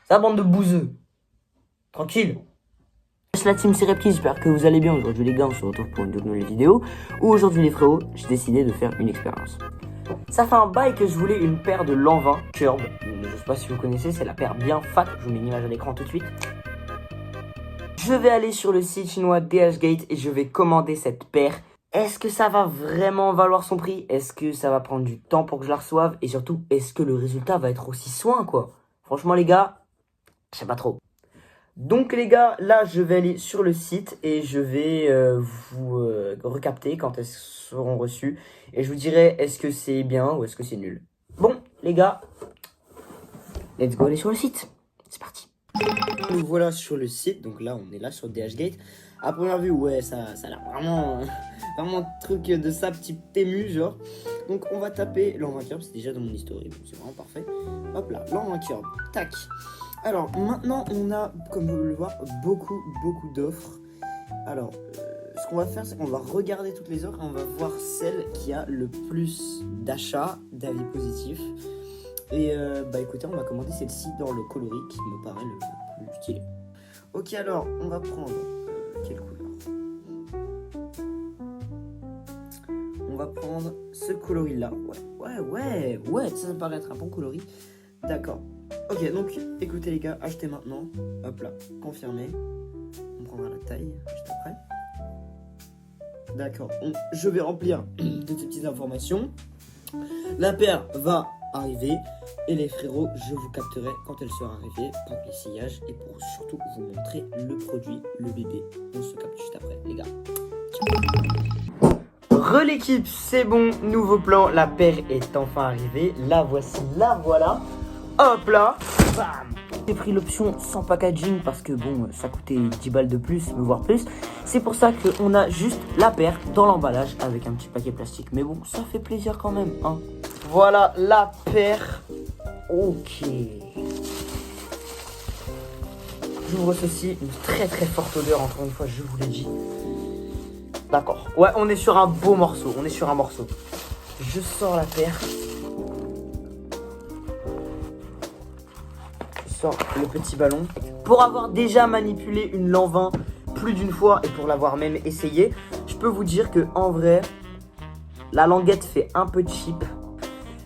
Ça, bande de bouseux. Tranquille. C'est la team Serepti, j'espère que vous allez bien. Aujourd'hui les gars, on se retrouve pour une nouvelle vidéo où aujourd'hui les frérots, j'ai décidé de faire une expérience. Ça fait un bail que je voulais une paire de l'an 20 Curb. Je sais pas si vous connaissez, c'est la paire bien fat. Je vous mets une image à l'écran tout de suite. Je vais aller sur le site chinois DHgate et je vais commander cette paire. Est-ce que ça va vraiment valoir son prix? Est-ce que ça va prendre du temps pour que je la reçoive? Et surtout, est-ce que le résultat va être aussi soin quoi? Franchement les gars, je sais pas trop. Donc les gars, là je vais aller sur le site et je vais vous recapter quand elles seront reçues. Et je vous dirai est-ce que c'est bien ou est-ce que c'est nul. Bon les gars, let's go aller sur le site. C'est parti. Nous voilà sur le site, donc là on est là sur DHgate. À première vue, ouais, ça a l'air vraiment, vraiment truc de ça, petit PMU genre. Donc on va taper l'an 20 Curb, c'est déjà dans mon historique, donc c'est vraiment parfait. Hop là, l'an 20 Curb, tac. Alors maintenant on a, comme vous pouvez le voir, beaucoup d'offres. Alors ce qu'on va faire, c'est qu'on va regarder toutes les offres et on va voir celle qui a le plus d'achats, d'avis positifs. Et bah écoutez, on va commander celle-ci dans le coloris qui me paraît le plus stylé. Ok, alors on va prendre quelle couleur? On va prendre ce coloris là. Ouais, ça me paraît être un bon coloris. D'accord. Ok, donc écoutez les gars, achetez maintenant. Hop là, confirmé. On prendra la taille juste après. D'accord, je vais remplir toutes ces petites informations. La paire va arriver et les frérots, je vous capterai quand elle sera arrivée pour l'essayage et pour surtout vous montrer le produit, le bébé. On se capte juste après les gars. L'équipe, c'est bon, nouveau plan, la paire est enfin arrivée. La voici, la voilà. Hop là, bam. J'ai pris l'option sans packaging parce que bon, ça coûtait 10 balles de plus, voire plus. C'est pour ça qu'on a juste la paire dans l'emballage avec un petit paquet plastique. Mais bon, ça fait plaisir quand même, hein. Voilà la paire. Ok. J'ouvre ceci, une très forte odeur, encore une fois, je vous l'ai dit. D'accord. Ouais, on est sur un beau morceau, on est sur un morceau. Je sors la paire. Le petit ballon. Pour avoir déjà manipulé une l'an 20 plus d'une fois et pour l'avoir même essayé, je peux vous dire que en vrai, la languette fait un peu cheap.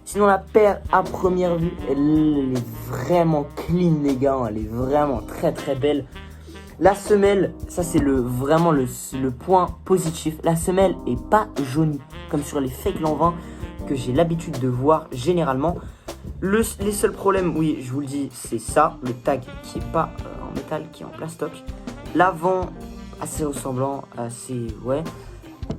Sinon la paire à première vue, elle est vraiment clean les gars, elle est vraiment très belle. La semelle, ça c'est vraiment le point positif. La semelle est pas jaunie comme sur les fake l'an 20 que j'ai l'habitude de voir généralement. Les seuls problèmes, oui, je vous le dis, c'est ça, le tag qui est pas en métal, qui est en plastoc. L'avant, assez ressemblant, assez, ouais.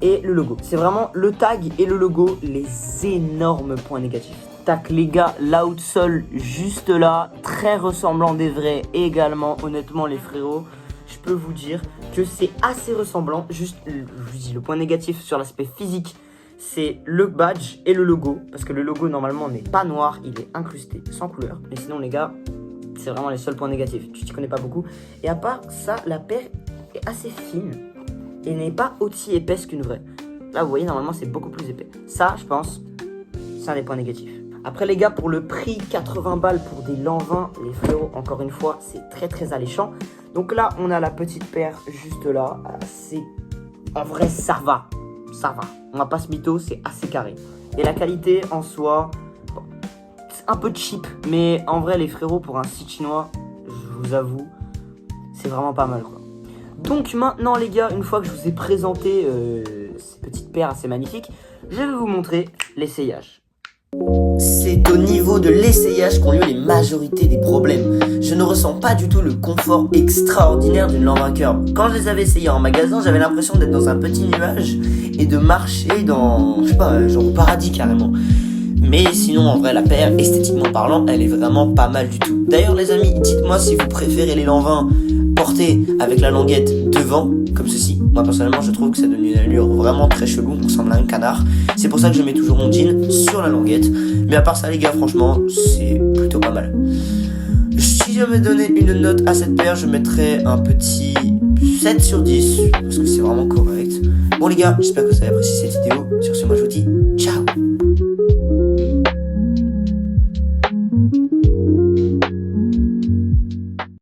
Et le logo. C'est vraiment le tag et le logo, les énormes points négatifs. Tac, les gars, l'outsole, juste là, très ressemblant des vrais également. Honnêtement, les frérots, je peux vous dire que c'est assez ressemblant. Juste, je vous dis, le point négatif sur l'aspect physique, c'est le badge et le logo. Parce que le logo, normalement, n'est pas noir. Il est incrusté, sans couleur. Mais sinon, les gars, c'est vraiment les seuls points négatifs. Tu t'y connais pas beaucoup. Et à part ça, la paire est assez fine. Et n'est pas aussi épaisse qu'une vraie. Là, vous voyez, normalement, c'est beaucoup plus épais. Ça, je pense, c'est un des points négatifs. Après, les gars, pour le prix, 80 balles pour des l'an 20, les frérots, encore une fois, c'est très alléchant. Donc là, on a la petite paire juste là. C'est... En vrai, ça va. Ça va, on va pas se mytho, c'est assez carré. Et la qualité en soi, bon, c'est un peu cheap, mais en vrai les frérots pour un site chinois, je vous avoue, c'est vraiment pas mal quoi. Donc maintenant les gars, une fois que je vous ai présenté ces petites paires assez magnifiques, je vais vous montrer l'essayage. C'est au niveau de l'essayage qu'ont lieu les majorités des problèmes. Je ne ressens pas du tout le confort extraordinaire d'une l'an 20 Curb. Quand je les avais essayés en magasin, j'avais l'impression d'être dans un petit nuage et de marcher dans, je sais pas, genre au paradis carrément. Mais sinon, en vrai, la paire, esthétiquement parlant, elle est vraiment pas mal du tout. D'ailleurs, les amis, dites-moi si vous préférez les l'an 20 portés avec la languette devant, comme ceci. Moi, personnellement, je trouve que ça donne une allure vraiment très chelou, on ressemble à un canard. C'est pour ça que je mets toujours mon jean sur la languette. Mais à part ça, les gars, franchement, c'est plutôt pas mal. Si je devais donner une note à cette paire, je mettrais un petit 7 sur 10, parce que c'est vraiment correct. Bon les gars, j'espère que vous avez apprécié cette vidéo. Sur ce, moi je vous dis ciao.